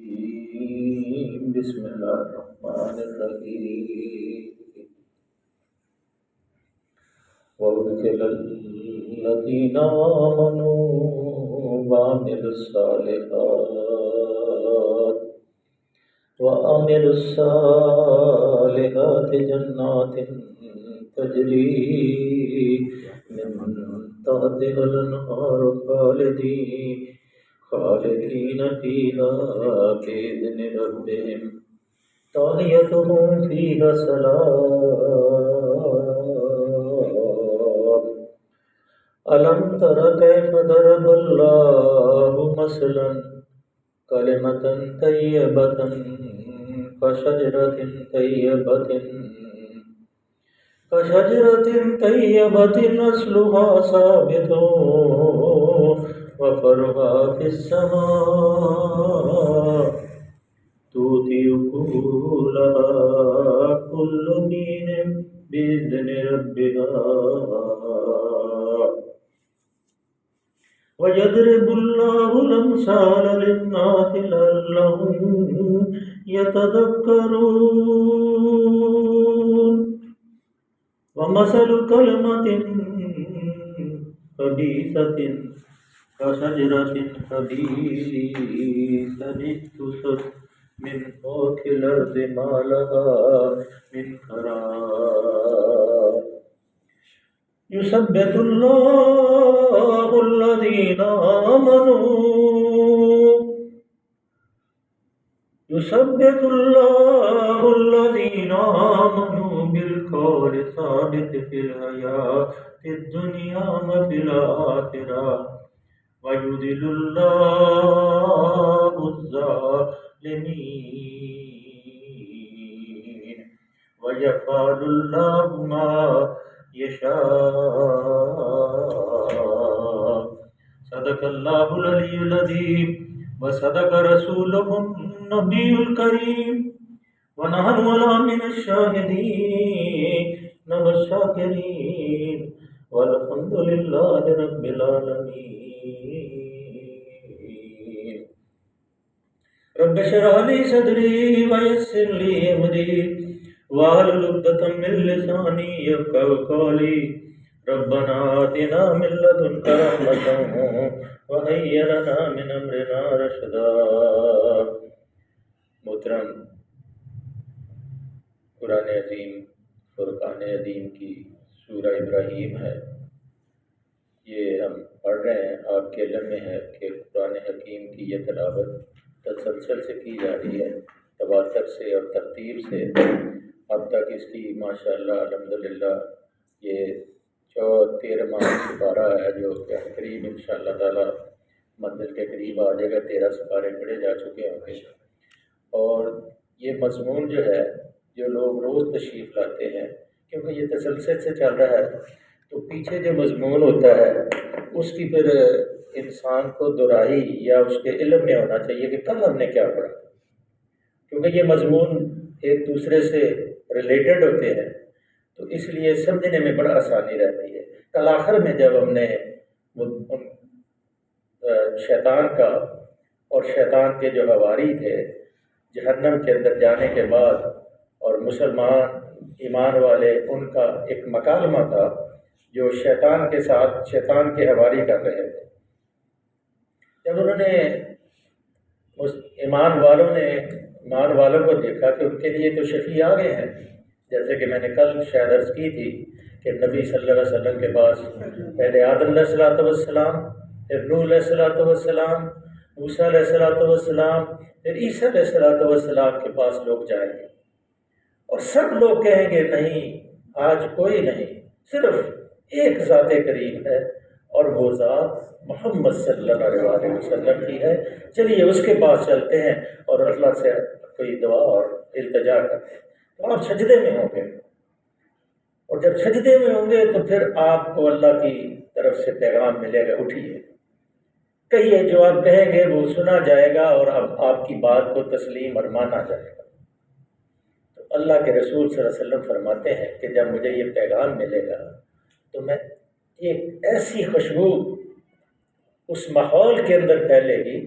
بسم اللہ الرحمن الرحیم وَأُدْخِلَ الَّذِينَ آمَنُوا وَعَمِلُوا الصَّالِحَاتِ جَنَّاتٍ تَجْرِي مِن تَحْتِهَا الْأَنْهَارُ خالدين فيها بإذن ربهم تحيتهم فيها سلام ألم تر كيف ضرب الله مثلا كلمة طيبة كشجرة طيبة أصلها ثابت وفرعها في السماء تؤتي أكلها كل حين بإذن ربها ويضرب الله الأمثال للناس لعلهم يتذكرون ومثل كلمة خبيثة كشجرة خبيثة اجتثت من فوق الأرض ما لها من قرار يثبت الله الذين آمنوا بالقول الثابت في الحياة الدنيا وفي الآخرة ويذل الله الظالمين ويفعل الله ما يشاء صدق الله العلي العظيم وصدق رسوله النبي الكريم ونحن على من الشاهدين والشاكرين والحمد لله رب العالمين رب اشرح لي صدري ويسر لي أمري واحلل عقدة من لساني يفقهوا قولي ربنا آتنا من لدنك رحمة وهيئ لنا من أمرنا رشدا. محترم قرآن عظیم فرقان عظیم کی سورہ ابراہیم ہے، یہ ہم پڑھ رہے ہیں. آپ کے علم میں ہے کہ قرآن حکیم کی یہ تلاوت تسلسل سے کی جا رہی ہے، تواتر سے اور ترتیب سے. اب تک اس کی ماشاءاللہ الحمدللہ یہ 13واں سپارہ ہے جو کہ قریب انشاءاللہ تعالی منزل کے قریب آ جائے گا. 13 سپارے پڑھے جا چکے ہوں گے. اور یہ مضمون جو ہے جو لوگ روز تشریف لاتے ہیں، کیونکہ یہ تسلسل سے چل رہا ہے تو پیچھے جو مضمون ہوتا ہے اس کی پھر انسان کو دہرائی یا اس کے علم میں ہونا چاہیے کہ کل ہم نے کیا پڑھا، کیونکہ یہ مضمون ایک دوسرے سے ریلیٹڈ ہوتے ہیں تو اس لیے سمجھنے میں بڑا آسانی رہتی ہے. کل آخر میں جب ہم نے شیطان کا اور شیطان کے جو حواری تھے جہنم کے اندر جانے کے بعد اور مسلمان ایمان والے ان کا ایک مکالمہ تھا جو شیطان کے ساتھ شیطان کے حواری کر رہے تھے. جب انہوں نے ایمان والوں کو دیکھا کہ ان کے لیے تو شفیع آ گئے ہیں، جیسے کہ میں نے کل شاید عرض کی تھی کہ نبی صلی اللہ علیہ وسلم کے پاس پہلے آدم علیہ السلام، پھر نوح علیہ السلام، موسیٰ علیہ السلام، پھر عیسیٰ علیہ السلام کے پاس لوگ جائیں گے اور سب لوگ کہیں گے نہیں، آج کوئی نہیں، صرف ایک ذات کریم ہے اور وہ ذات محمد صلی اللہ علیہ وسلم کی ہے. چلیے اس کے پاس چلتے ہیں اور اللہ سے کوئی دعا اور التجا کرتے ہیں. تو آپ سجدے میں ہوں گے اور جب سجدے میں ہوں گے تو پھر آپ کو اللہ کی طرف سے پیغام ملے گا، اٹھیے کہیے، جو آپ کہیں گے وہ سنا جائے گا اور اب آپ کی بات کو تسلیم اور مانا جائے گا. تو اللہ کے رسول صلی اللہ علیہ وسلم فرماتے ہیں کہ جب مجھے یہ پیغام ملے گا تو میں ایک ایسی خوشبو اس ماحول کے اندر پھیلے گی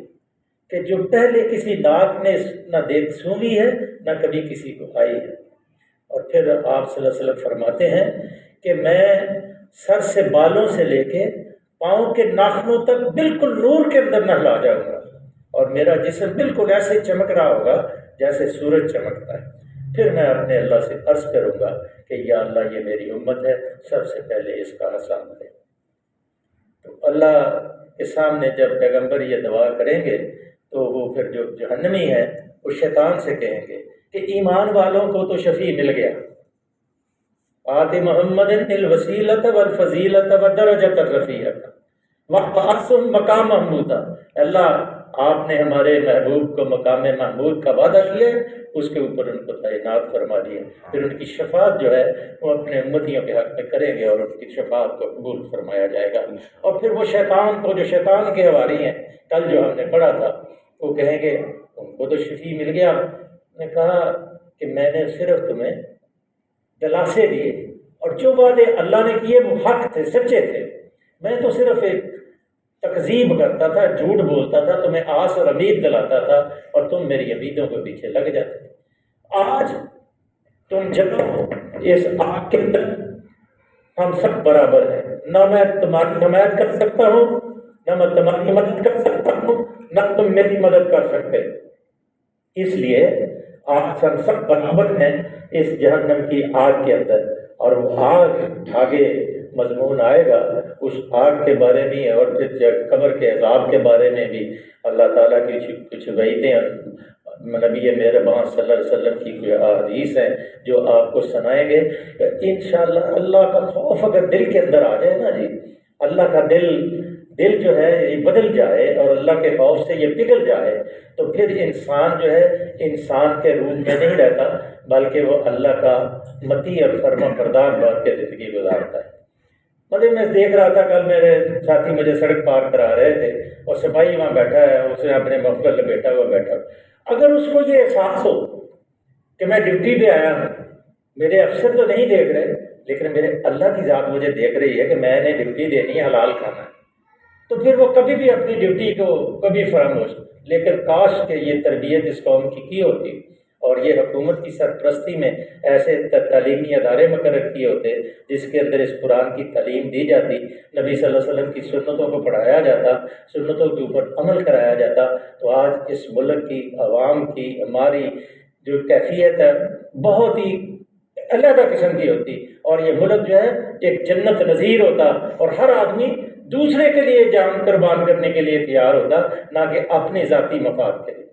کہ جو پہلے کسی ناک نے نہ دیکھ سونگی ہے نہ کبھی کسی کو آئی ہے۔ اور پھر آپ صلی اللہ علیہ وسلم فرماتے ہیں کہ میں سر سے بالوں سے لے کے پاؤں کے ناخنوں تک بالکل نور کے اندر نہلا جاؤں گا، اور میرا جسم بالکل ایسے چمک رہا ہوگا جیسے سورج چمکتا ہے۔ پھر میں اپنے اللہ سے عرض کروں گا کہ یا اللہ یہ میری امت ہے، سب سے پہلے اس کا حساب دے۔ تو اللہ کے سامنے جب پیغمبر یہ دعا کریں گے تو وہ پھر جو جہنمی ہے وہ شیطان سے کہیں گے کہ ایمان والوں کو تو شفیع مل گیا، آت محمد الوسیلۃ والفضیلۃ والدرجۃ الرفیعۃ وابعثہ مقام محمودا۔ اللہ آپ نے ہمارے محبوب کو مقام محمود کا وعدہ کیا، اس کے اوپر ان کو تعینات فرما دیا، پھر ان کی شفاعت جو ہے وہ اپنے امتیوں کے حق میں کریں گے اور ان کی شفاعت کو قبول فرمایا جائے گا۔ اور پھر وہ شیطان کو، جو شیطان کے حواری ہیں، کل جو ہم نے پڑھا تھا، وہ کہیں گے ان کو تو شفیع مل گیا، نے کہا کہ میں نے صرف تمہیں دلاسے دیے اور جو وعدے اللہ نے کیے وہ حق تھے، سچے تھے، میں تو صرف ایک تکذیب کرتا تھا، جھوٹ بولتا تھا، تمہیں آس اور امید دلاتا تھا اور تم میری امیدوں کے پیچھے لگ جاتے تھے۔ آج تم جلو اس آگ کے اندر، ہم سب برابر ہیں، نہ میں تمہاری حمایت کر سکتا ہوں، نہ میں تمہاری مدد کر سکتا ہوں، نہ تم میری مدد کر سکتے۔ اس لیے آپ سب برابر ہیں اس جہنم کی آگ کے اندر، اور وہ آگ آگے مضمون آئے گا اس آگ کے بارے میں، اور پھر قبر کے عذاب کے بارے میں بھی اللہ تعالیٰ کی کچھ وعیدیں نبی مہربان صلی اللہ علیہ وسلم کی کوئی احادیث ہیں جو آپ کو سنائیں گے۔ انشاءاللہ اللہ کا خوف اگر دل کے اندر آ جائے نا جی، اللہ کا دل جو ہے یہ بدل جائے اور اللہ کے خوف سے یہ پگھل جائے، تو پھر انسان جو ہے انسان کے روپ میں نہیں رہتا، بلکہ وہ اللہ کا مطیع اور فرما بردار بن کے زندگی گزارتا ہے۔ مطلب میں دیکھ رہا تھا، کل میرے ساتھی مجھے سڑک پار کرا رہے تھے اور سپاہی وہاں بیٹھا ہے، اس نے اپنے مفلر لپیٹا ہوا بیٹھا۔ اگر اس کو یہ احساس ہو کہ میں ڈیوٹی پہ آیا ہوں، میرے افسر تو نہیں دیکھ رہے لیکن میرے اللہ کی ذات مجھے دیکھ رہی ہے کہ میں نے ڈیوٹی دینی ہے، حلال کھانا ہے، تو پھر وہ کبھی بھی اپنی ڈیوٹی کو کبھی فراموش۔ لیکن کاش کہ یہ تربیت اس قوم کی ہوتی اور یہ حکومت کی سرپرستی میں ایسے تعلیمی ادارے مقرر کیے ہوتے جس کے اندر اس قرآن کی تعلیم دی جاتی، نبی صلی اللہ علیہ وسلم کی سنتوں کو پڑھایا جاتا، سنتوں کے اوپر عمل کرایا جاتا، تو آج اس ملک کی عوام کی، ہماری جو کیفیت ہے بہت ہی علیحدہ قسم کی ہوتی، اور یہ ملک جو ہے ایک جنت نظیر ہوتا، اور ہر آدمی دوسرے کے لیے جان قربان کرنے کے لیے تیار ہوتا، نہ کہ اپنے ذاتی مفاد کے لیے۔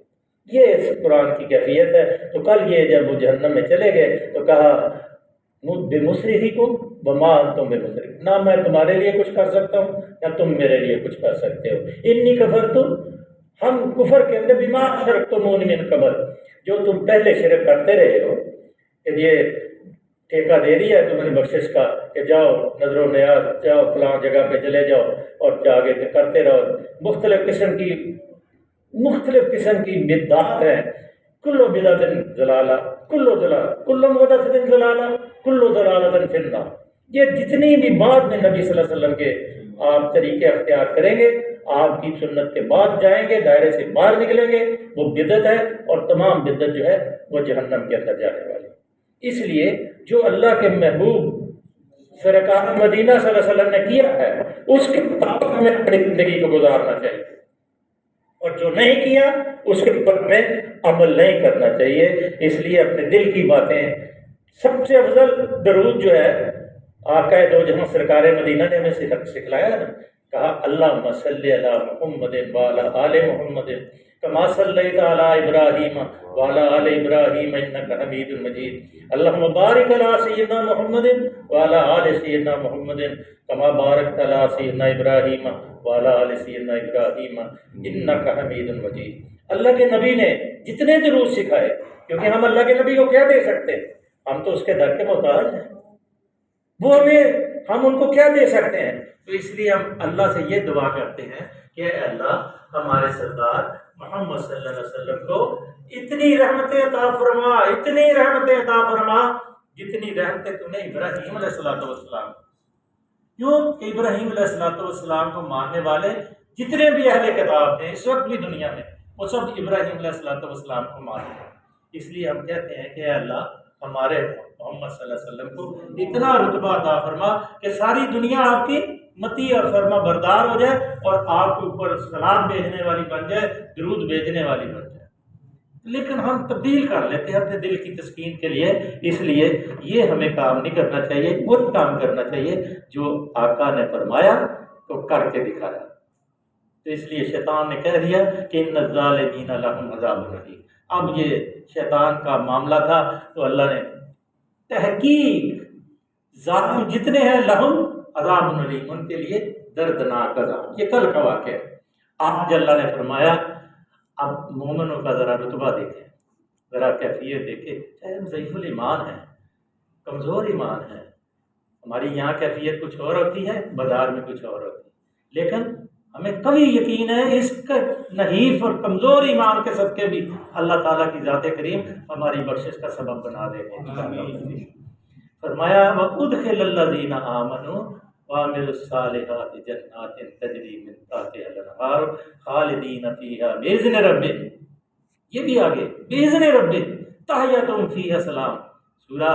یہ اس قرآن کی کیفیت ہے۔ تو کل یہ جب وہ جہنم میں چلے گئے تو کہا بِمُصْرِخِكُمْ وَمَا أَنْتُمْ بِمُصْرِخٍ، نہ میں تمہارے لیے کچھ کر سکتا ہوں نہ تم میرے لیے کچھ کر سکتے ہو۔ انی کفرتم، ہم کفر کے اندر بما اشرکتمون من قبل، جو تم پہلے شرک کرتے رہے ہو، کہ یہ ٹھیکہ دے دیا ہے تمہیں بخشش کا کہ جاؤ نظر و نیاز، جاؤ فلاں جگہ پہ چلے جاؤ اور آگے کرتے رہو، مختلف قسم کی بدعات ہیں، کلو بدعت ضلالہ، کلو محدثۃ ضلالہ، کلو ضلالۃ فی النار۔ یہ جتنی بھی بعد میں نبی صلی اللہ علیہ وسلم کے آپ طریقے اختیار کریں گے، آپ کی سنت کے بعد جائیں گے، دائرے سے باہر نکلیں گے، وہ بدعت ہے، اور تمام بدعت جو ہے وہ جہنم کے اندر جانے والی۔ اس لیے جو اللہ کے محبوب سرکار مدینہ صلی اللہ علیہ وسلم نے کیا ہے اس کے مطابق ہمیں اپنی زندگی کو گزارنا چاہیے، اور جو نہیں کیا اس کے اوپر میں عمل نہیں کرنا چاہیے۔ اس لیے اپنے دل کی باتیں، سب سے افضل درود جو ہے آقا دو جہاں سرکار مدینہ نے ہمیں سکھلایا نا، کہا اللہم صلی علی محمد وعلی آل محمد کما صلیت علی ابراہیم وعلی آل ابراہیم انک حمید مجید، اللہم بارک علی سیدنا محمد وعلی آل سیدنا محمد کما بارکت علی سیدنا ابراہیم وعلی آل سیدنا ابراہیم انک حمید مجید۔ اللہ کے نبی نے جتنے درود سکھائے، کیونکہ ہم اللہ کے نبی کو کیا دے سکتے، ہم تو اس کے در کے محتاج ہیں، وہ ہم ان کو کیا دے سکتے ہیں؟ تو اس لیے ہم اللہ سے یہ دعا کرتے ہیں کہ اے اللہ ہمارے سردار محمد صلی اللہ علیہ وسلم کو اتنی رحمتیں عطا فرما، اتنی رحمتیں عطا فرما جتنی رحمتیں تو نے ابراہیم علیہ السلام، کیوں کہ ابراہیم علیہ السلام کو ماننے والے جتنے بھی اہل کتاب تھے اس وقت بھی دنیا میں، وہ سب ابراہیم علیہ السلام کو معلوم ہے۔ اس لیے ہم کہتے ہیں کہ اے اللہ ہمارے محمد صلی اللہ علیہ وسلم کو اتنا رتبہ عطا فرما کہ ساری دنیا آپ کی متی اور فرما بردار ہو جائے اور آپ کے اوپر سلام بھیجنے والی بن جائے، درود بھیجنے والی بن جائے۔ لیکن ہم تبدیل کر لیتے ہیں اپنے دل کی تسکین کے لیے، اس لیے یہ ہمیں کام نہیں کرنا چاہیے، وہ کام کرنا چاہیے جو آقا نے فرمایا تو کر کے دکھایا۔ تو اس لیے شیطان نے کہہ دیا کہ ان الظالمین لہم عذاب الیم۔ اب یہ شیطان کا معاملہ تھا تو اللہ نے تحقیق ظالم جتنے ہیں لہم عذاب الیم، ان کے لیے دردناک عذاب۔ یہ کل کا واقعہ ہے۔ آج اللہ نے فرمایا اب مومنوں کا ذرا رتبہ دیکھیں، ذرا کیفیت دیکھیں۔ چاہے ہم ضعیف الایمان ہیں، کمزور ایمان ہیں، ہماری یہاں کیفیت کچھ اور ہوتی ہے، بازار میں کچھ اور ہوتی ہے، لیکن ہمیں کبھی یقین ہے اس کا نحیف اور کمزور ایمان کے صدقے بھی اللہ تعالیٰ کی ذات کریم ہماری بخشش کا سبب بنا دے گے۔ فرمایا وَأُدْخِلَ الَّذِينَ آمَنُوا وَعَمِلُوا الصَّالِحَاتِ جَنَّاتٍ تَجْرِي مِن تَحْتِهَا الْأَنْهَارُ خَالِدِينَ فِيهَا بِإِذْنِ رَبِّهِمْ۔ یہ بھی آگے بِإِذْنِ رَبِّهِمْ تَحِيَّتُهُمْ فِيهَا سَلَام۔ سورہ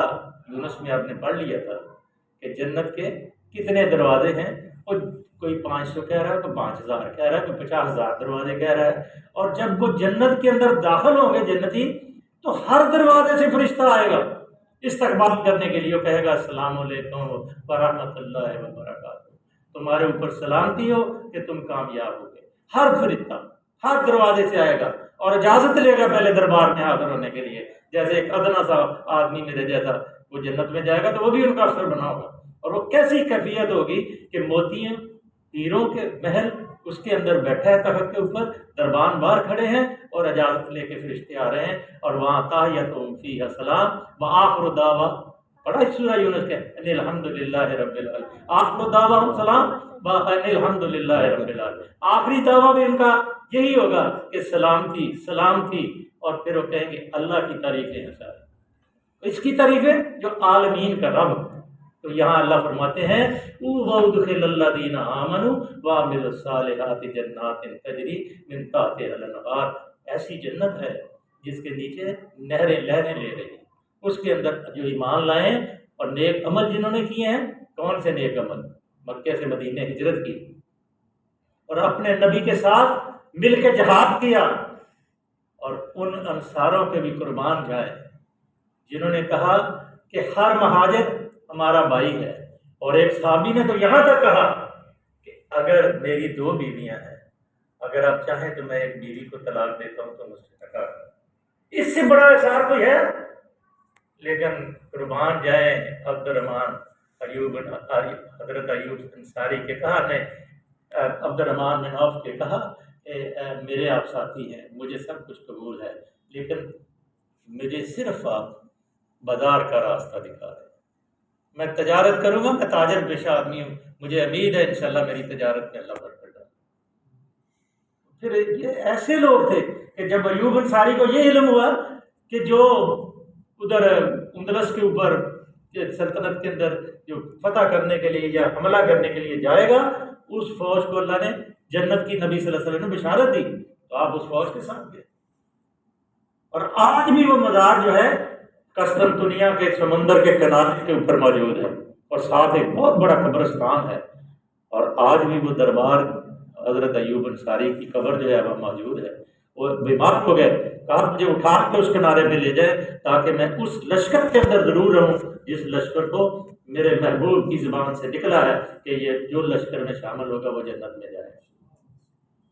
یونس میں آپ نے پڑھ لیا تھا کہ جنت کے کتنے دروازے ہیں، اور کوئی 500 کہہ رہا ہے، کوئی 5000 کہہ رہا ہے، کوئی 50,000 دروازے کہہ رہا ہے۔ اور جب وہ جنت کے اندر داخل ہوں گے جنتی، تو ہر دروازے سے فرشتہ آئے گا استقبال کرنے کے لیے، وہ کہے گا السلام علیکم ورحمۃ اللہ وبرکاتہ، تمہارے اوپر سلامتی ہو کہ تم کامیاب ہو گئے۔ ہر فرشتہ ہر دروازے سے آئے گا اور اجازت لے گا پہلے دربار میں حاضر ہونے کے لیے۔ جیسے ایک ادنا سا آدمی میرے جیسا وہ جنت میں جائے گا تو وہ بھی ان کا افسر بنا ہوگا، اور وہ کیسی کیفیت ہوگی کہ موتیاں ہیروں کے محل اس کے اندر بیٹھا ہے تخت کے اوپر، دربان باہر کھڑے ہیں اور اجازت لے کے فرشتے آ رہے ہیں، اور وہاں تحیتہم فیہا سلام وآخر دعوا، پڑھا سورہ یونس کے ان الحمدللہ رب العالمین، آخر دعواہم سلام ان الحمدللہ رب العالمین۔ آخری دعویٰ بھی ان کا یہی ہوگا کہ سلامتی سلامتی، اور پھر وہ کہیں گے اللہ کی تعریفیں ہیں ساری، اس کی تعریفیں جو عالمین کا رب۔ تو یہاں اللہ فرماتے ہیں وَأُدْخِلَ الَّذِينَ آمَنُوا وَعَمِلُوا الصَّالِحَاتِ جَنَّاتٍ تَجْرِي مِن تَحْتِهَا الْأَنْهَارُ۔ ایسی جنت ہے جس کے نیچے نہریں لہریں لے رہی ہیں، اس کے اندر جو ایمان لائے ہیں اور نیک عمل جنہوں نے کیے ہیں۔ کون سے نیک عمل؟ مکے سے مدینے ہجرت کی اور اپنے نبی کے ساتھ مل کے جہاد کیا، اور ان انصاروں کے بھی قربان جائے جنہوں نے کہا کہ ہر مہاجر ہمارا بھائی ہے، اور ایک صحابی نے تو یہاں تک کہا کہ اگر میری 2 بیویاں ہیں، اگر آپ چاہیں تو میں ایک بیوی کو طلاق دیتا ہوں تو مجھ سے نکاح کریں، اس سے بڑا احسان کوئی ہے؟ لیکن قربان جائیں عبد الرحمن ایوب، حضرت ایوب انصاری کے کہا نے عبد الرحمن بن عوف کے کہا کہ میرے آپ ساتھی ہیں، مجھے سب کچھ قبول ہے، لیکن مجھے صرف آپ بازار کا راستہ دکھا دیں، میں تجارت کروں گا، میں تاجر پیشہ آدمی ہوں، مجھے امید ہے انشاءاللہ میری تجارت میں اللہ برکت ڈالے۔ پھر یہ ایسے لوگ تھے کہ جب ایوب انصاری کو یہ علم ہوا کہ جو ادھر اندلس کے اوپر سلطنت کے اندر جو فتح کرنے کے لیے یا حملہ کرنے کے لیے جائے گا، اس فوج کو اللہ نے جنت کی نبی صلی اللہ علیہ وسلم نے بشارت دی، تو آپ اس فوج کے ساتھ گئے۔ اور آج بھی وہ مزار جو ہے قسطنطنیہ کے سمندر کے کنارے کے اوپر موجود ہے، اور ساتھ ایک بہت بڑا قبرستان ہے، اور آج بھی وہ دربار حضرت ایوب انصاری کی قبر جو ہے وہ موجود ہے۔ وہ بیمار ہو گئے، کہا مجھے اٹھا کے اس کنارے پہ لے جائے تاکہ میں اس لشکر کے اندر ضرور رہوں جس لشکر کو میرے محبوب کی زبان سے نکلا ہے کہ یہ جو لشکر میں شامل ہوگا وہ جنت میں جائے۔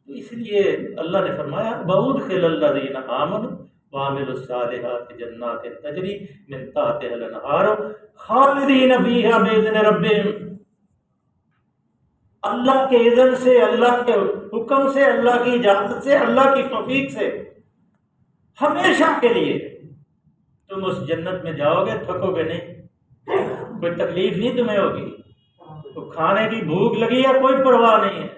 تو اس لیے اللہ نے فرمایا وَأُدْخِلَ الَّذِينَ آمَنُوا وَعَمِلُوا الصَّالِحَاتِ جَنَّاتٍ تَجْرِي مِن تَحْتِهَا الْأَنْهَارُ خَالِدِينَ فِيهَا بِإِذْنِ رَبِّهِمْ۔ اللہ کے اذن سے، اللہ کے حکم سے، اللہ کی اجازت سے، اللہ کی توفیق سے ہمیشہ کے لیے تم اس جنت میں جاؤ گے، تھکو گے نہیں، کوئی تکلیف نہیں تمہیں ہوگی، تو کھانے کی بھوک لگی ہے کوئی پرواہ نہیں ہے،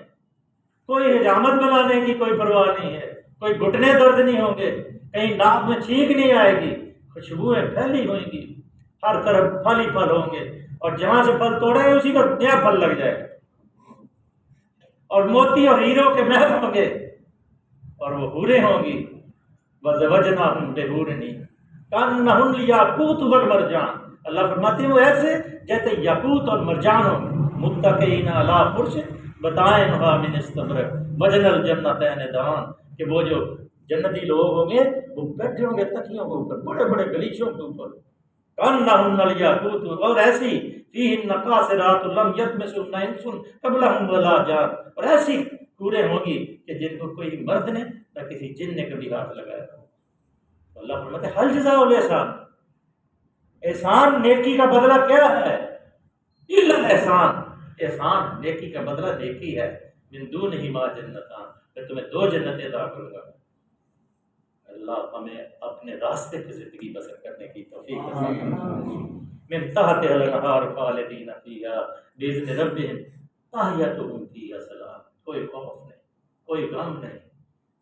کوئی حجامت بنانے کی کوئی پرواہ نہیں ہے، کوئی گھٹنے درد نہیں ہوں گے، کہیں ناک میں چھینک نہیں آئے گی، خوشبوئیں پھیلی ہوئیں گی، ہر طرف پھل ہی پھل ہوں گے، اور جہاں سے پھل توڑے ہیں اسی کو نیا پھل لگ جائے گا، اور موتی اور ہیروں کے محل ہوں گے، اور وہ حوریں ہوں گی، وزوجناہم بحور عین کانہن الیاقوت والمرجان، اللہ فرماتے ہیں وہ ایسے جیسے یاقوت اور مرجان ہوں گے، متکئین علی فرش بطائنھا من استبرق وجن الجنتین دان، کہ وہ جو جنتی لوگ ہوں گے وہ بیٹھے ہوں گے تکیوں کے اوپر، بڑے بڑے گلیچوں کے اوپر، کانہن الیاقوت، اور ایسی فیہن قاصرات لم یطمثہن انس قبلہم ولا جان، اور ایسی حوریں ہوں گی کہ جن کو کوئی مرد نے نہ کسی جن نے کبھی ہاتھ لگایا۔ اللہ فرماتے ہیں حل جزاء الاحسان، احسان نیکی کا بدلہ کیا ہے؟ الا الاحسان، احسان نیکی کا بدلہ نیکی ہے، من دونہما جنتان، میں تمہیں 2 جنتیں عطا کروں گا۔ اللہ ہمیں اپنے راستے پہ زندگی بسر کرنے کی توفیق عطا فرمائے۔ من تحتہا الانہار خالدین فیہا بإذن ربہم تحیتہم فیہا سلام، کوئی خوف نہیں، کوئی غم نہیں،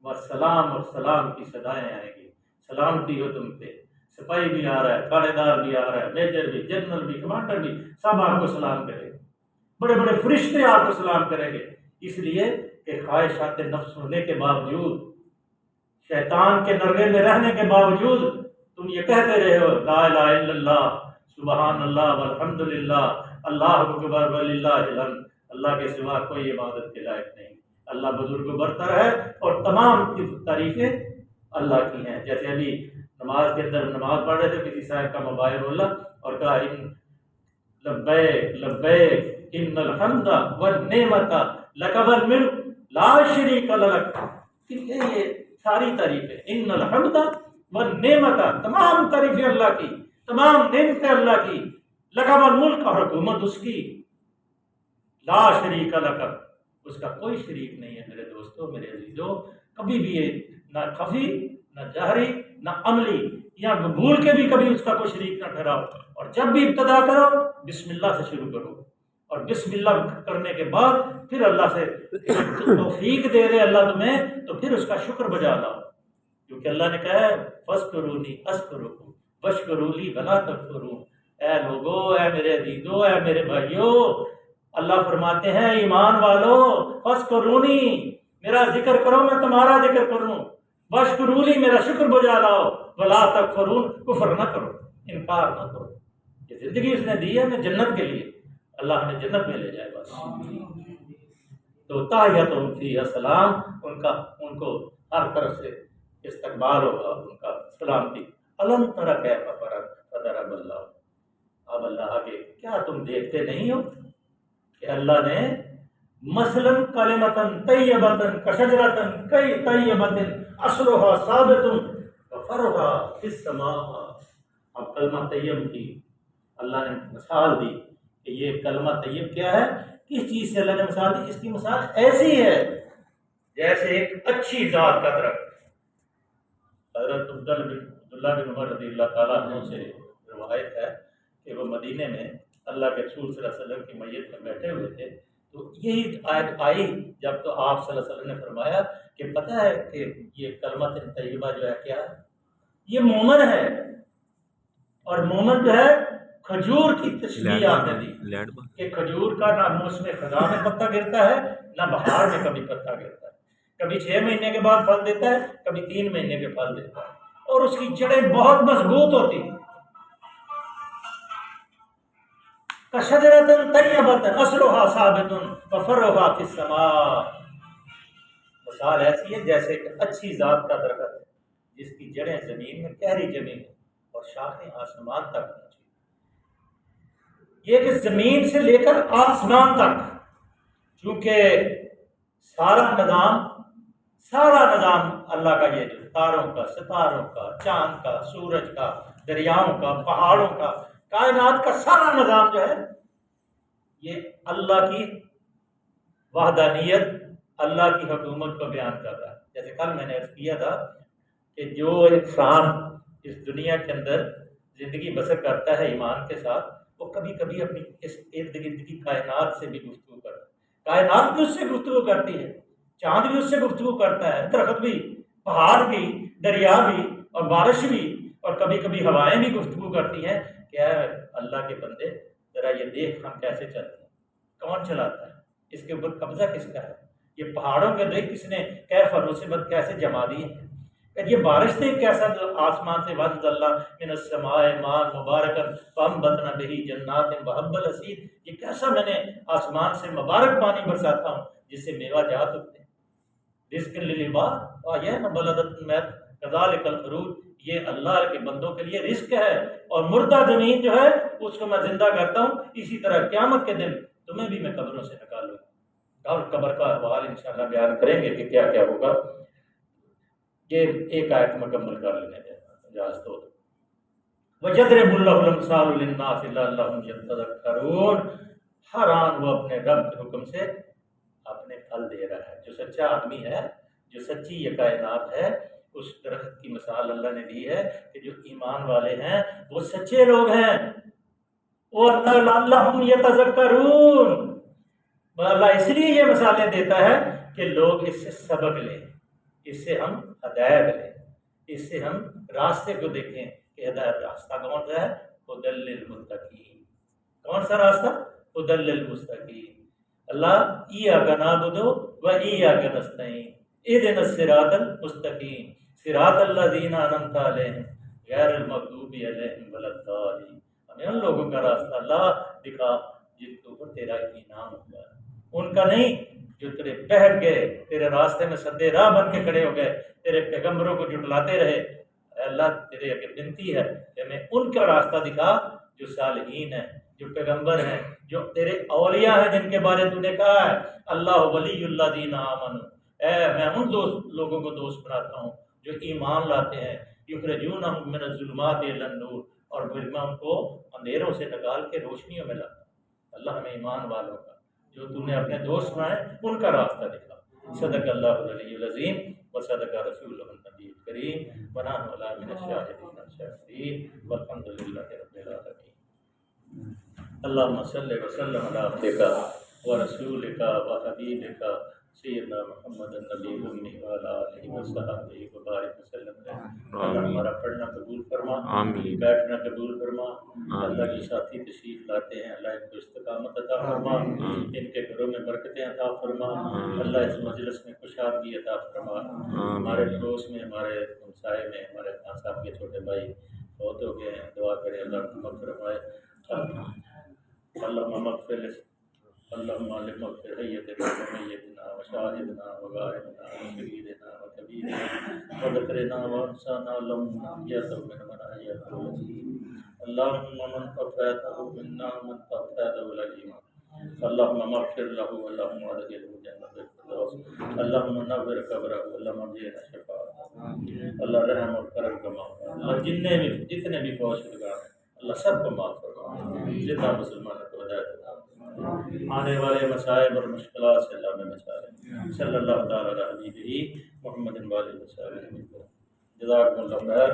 بس سلام اور سلام کی صدائیں آئیں گی، سلامتی ہو تم پہ، سپاہی بھی آ رہا ہے، تھانے دار بھی آ رہا ہے، میجر بھی، جنرل بھی، کمانڈر بھی، سب آپ کو سلام کریں گے، بڑے بڑے فرشتے آپ کو سلام کریں گے، اس لیے کہ خواہشات نفس ہونے کے باوجود، شیطان کے نرغے میں رہنے کے باوجود تم یہ کہتے رہے ہو لا الہ الا اللہ سبحان اللہ والحمد للہ اللہ اکبر وللہ الحمد، اللہ کے سوا کوئی عبادت کے لائق نہیں، اللہ بزرگ برتر ہے اور تمام کی تعریفیں اللہ کی ہیں۔ جیسے ابھی نماز کے اندر نماز پڑھ رہے تھے، کسی صاحب کا موبائل رولا اور کہا لبیک لبیک ان الحمد والنعمت لک والملک لا شریک لک، یہ ساری تعریفیں، ان الحمد والنعمت، تمام تعریفیں اللہ کی، تمام نعمتیں اللہ کی، لک والملک، اور حکومت اس کی، لا شریک لک، اس کا کوئی شریک نہیں ہے۔ میرے دوستو، میرے عزیزو، کبھی بھی یہ نہ خفی نہ جہری نہ عملی، یا بھول کے بھی کبھی اس کا کوئی شریک نہ ٹھہراؤ، اور جب بھی ابتدا کرو بسم اللہ سے شروع کرو، اور بسم اللہ کرنے کے بعد پھر اللہ سے توفیق دے دے اللہ تمہیں تو پھر اس کا شکر بجا لاؤ، کیونکہ اللہ نے کہا ہے فَاذْكُرُونِي أَذْكُرْكُمْ وَاشْكُرُوا لِي وَلَا تَكْفُرُونَ، اے لوگو، اے میرے عزیزو، اے میرے بھائیو، اللہ فرماتے ہیں ایمان والو فَاذْكُرُونِي، میرا ذکر کرو میں تمہارا ذکر کروں، وَاشْكُرُوا لِي، میرا شکر بجا لاؤ، وَلَا تَكْفُرُونَ، کفر نہ کرو، انکار نہ کرو۔ یہ زندگی اس نے دی ہے ہمیں جنت کے لیے، اللہ ہمیں جنت میں لے جائے بس۔ تو تحیتہم فیہا سلام، ان کو ہر طرف سے استقبال ہوگا، ان کا سلامتی۔ الم تر کیف ضرب اللہ، اب اللہ آگے، کیا تم دیکھتے نہیں ہو کہ اللہ نے مثلاً کلمۃ طیبۃ کشجرۃ طیبۃ اصلھا ثابت وفرعھا فی السماء، اب کلمہ طیب کی اللہ نے مثال دی کہ یہ کلمہ طیب کیا ہے، کس چیز سے اللہ نے مثال دی؟ اس کی مثال ایسی ہے جیسے ایک اچھی ذات کا درخت۔ حضرت عبداللہ بن عمر رضی اللہ تعالیٰ عنہ سے روایت ہے کہ وہ مدینے میں اللہ کے رسول صلی اللہ علیہ وسلم کی میت میں بیٹھے ہوئے تھے، تو یہی آیت آئی جب تو آپ صلی اللہ علیہ وسلم نے فرمایا کہ پتہ ہے کہ یہ کلمہ طیبہ جو ہے کیا ہے، یہ مومن ہے، اور مومن جو ہے کھجور کی تشبیہ آپ نے دی کہ کھجور کا نہ موسم خزاں میں پتا گرتا ہے نہ بہار میں کبھی پتا گرتا ہے، کبھی 6 مہینے کے بعد پھل دیتا ہے، کبھی 3 مہینے کے پھل دیتا ہے، اور اس کی جڑیں بہت مضبوط ہوتی ہیں۔ کشجرۃ طیبۃ اصلھا ثابت وفرعھا فی السماء، مثال ایسی ہے جیسے ایک اچھی ذات کا درخت ہے جس کی جڑیں زمین میں گہری جمی ہیں اور شاخیں آسمان تک پہنچی، یہ کہ زمین سے لے کر آسمان تک، چونکہ سارا نظام اللہ کا، یہ جو تاروں کا، ستاروں کا، چاند کا، سورج کا، دریاؤں کا، پہاڑوں کا، کائنات کا سارا نظام جو ہے یہ اللہ کی وحدانیت، اللہ کی حکومت کو بیان کر رہا ہے۔ جیسے کل میں نے عرض کیا تھا کہ جو انسان اس دنیا کے اندر زندگی بسر کرتا ہے ایمان کے ساتھ، وہ کبھی کبھی اپنی اس ارد گرد کی کائنات سے بھی گفتگو کرتا ہے، کائنات بھی اس سے گفتگو کرتی ہے، چاند بھی اس سے گفتگو کرتا ہے، درخت بھی، پہاڑ بھی، دریا بھی، اور بارش بھی، اور کبھی کبھی ہوائیں بھی گفتگو کرتی ہیں کہ اے اللہ کے بندے ذرا یہ دیکھ ہم کیسے چلتے ہیں، کون چلاتا ہے، اس کے اوپر قبضہ کس کا ہے، یہ پہاڑوں کے دیکھ کس نے کیف نصبت کیسے جما دی ہے، یہ بارش سے کیسا آسمان سے وانزلنا من السماء ماء مبارکا فانبتنا به جنات وحب الحصید، یہ کیسا میں نے آسمان سے مبارک پانی برساتا ہوں جس سے میوہ جات اگتے ہیں، رزق للعباد واحیا بلدۃ میت کذالک الخروج، یہ اللہ کے بندوں کے لیے رزق ہے، اور مردہ زمین جو ہے اس کو میں زندہ کرتا ہوں، اسی طرح قیامت کے دن تمہیں بھی میں قبروں سے نکالوں گا، اور قبر کا احوال انشاءاللہ بیان کریں گے کہ کیا کیا ہوگا۔ یہ ایک آیت مکمل کر لینے دیں اجازت ہو تو۔ وَيَضْرِبُ اللَّهُ الْأَمْثَالَ لِلنَّاسِ لَعَلَّهُمْ يَتَّذَكَّرُونَ، ہر آن وہ اپنے رب کے حکم سے اپنے پھل دے رہا ہے۔ جو سچا آدمی ہے، جو سچی یہ کائنات ہے، اس درخت کی مثال اللہ نے دی ہے کہ جو ایمان والے ہیں وہ سچے لوگ ہیں، وہ لَعَلَّهُمْ يَتَذَكَّرُونَ، اللہ اس لیے یہ مثالیں دیتا ہے کہ لوگ اس سے سبق لیں، اس سے ہم ہدایت لیں، اس سے ہم راستے کو دیکھیں کہ ہدایت راستہ کون سا ہے، ھدی للمتقین، کون سا راستہ، ھدی للمتقین۔ اللہ ایاک نعبد و ایاک نستعین اہدنا الصراط المستقیم صراط الذین انعمت علیہم غیر المغضوب علیہم ولا الضالین، ہمیں ان لوگوں کا راستہ اللہ دکھا جن کے اوپر تیرا انعام ہوا ہے، ان کا نہیں جو تیرے بہک گئے، تیرے راستے میں سدے راہ بن کے کھڑے ہو گئے، تیرے پیغمبروں کو جھٹلاتے رہے۔ اے اللہ تیرے اگر بنتی ہے کہ ہمیں ان کا راستہ دکھا جو صالحین ہیں، جو پیغمبر ہیں، جو تیرے اولیاء ہیں جن کے بارے تو نے کہا ہے اللہ ولی الذین آمنوا، اے میں ان دوست لوگوں کو دوست بناتا ہوں جو ایمان لاتے ہیں، یخرجونہم من الظلمات الی النور، اور پھر میں ان کو اندھیروں سے نکال کے روشنیوں میں لاتا ہوں۔ اللہ ہمیں ایمان والوں کا جو تو نے اپنے دوست بنائے ان کا راستہ دکھا۔ صدق اللہ العلی العظیم و صدق رسول النبی الکریم ونحن علی من الشاہدین الشاکرین والحمد للہ رب العالمین۔ اللہم صلی وسلم علی عبدک و رسولک و حبیبک سیدنا محمد النبی الامی وعلی آلہ وصحبہ وبارک وسلم۔ اللہ ہمارا پڑھنا قبول فرما، بیٹھنا قبول فرما۔ اللہ کے ساتھی تشریف لاتے ہیں، اللہ ان کو استقامت عطا فرما، ان کے گھروں میں برکتیں عطا فرما، اللہ اس مجلس میں خوشحالی عطا فرما۔ ہمارے پڑوس میں، ہمارے ہمسائے میں ہمارے خان صاحب کے چھوٹے بھائی بہت ہو گئے ہیں، دعا کریں اللہ کو مغفرت فرمائے۔ اللہم مغفر اللہم مغفر حیتنا ومیتنا وشاہدنا وغائبنا وشہیدنا وکبیرنا وذکرنا وانسانا لم یتم من منایت اللہم من توفیتہ منا من توفیتہ الایمان اللہم مغفر لہو اللہم ادخلہ جنت الفردوس اللہم نور قبرہ اللہم ارزقنا شفاعتہ۔ اللہ رحم اور کرم کا معاملہ، اللہ جتنے بھی فوج شدگان ہیں اللہ سب کو معاف فرما، زندہ مسلمانوں کو ہدایت عطا فرما، آنے والے مصائب اور مشکلات سے اللہ میں بچا لیں۔ صلی اللہ تعالی علی حبیبہ محمد وآلہ وصحبہ وسلم۔ جزاکم اللہ خیر۔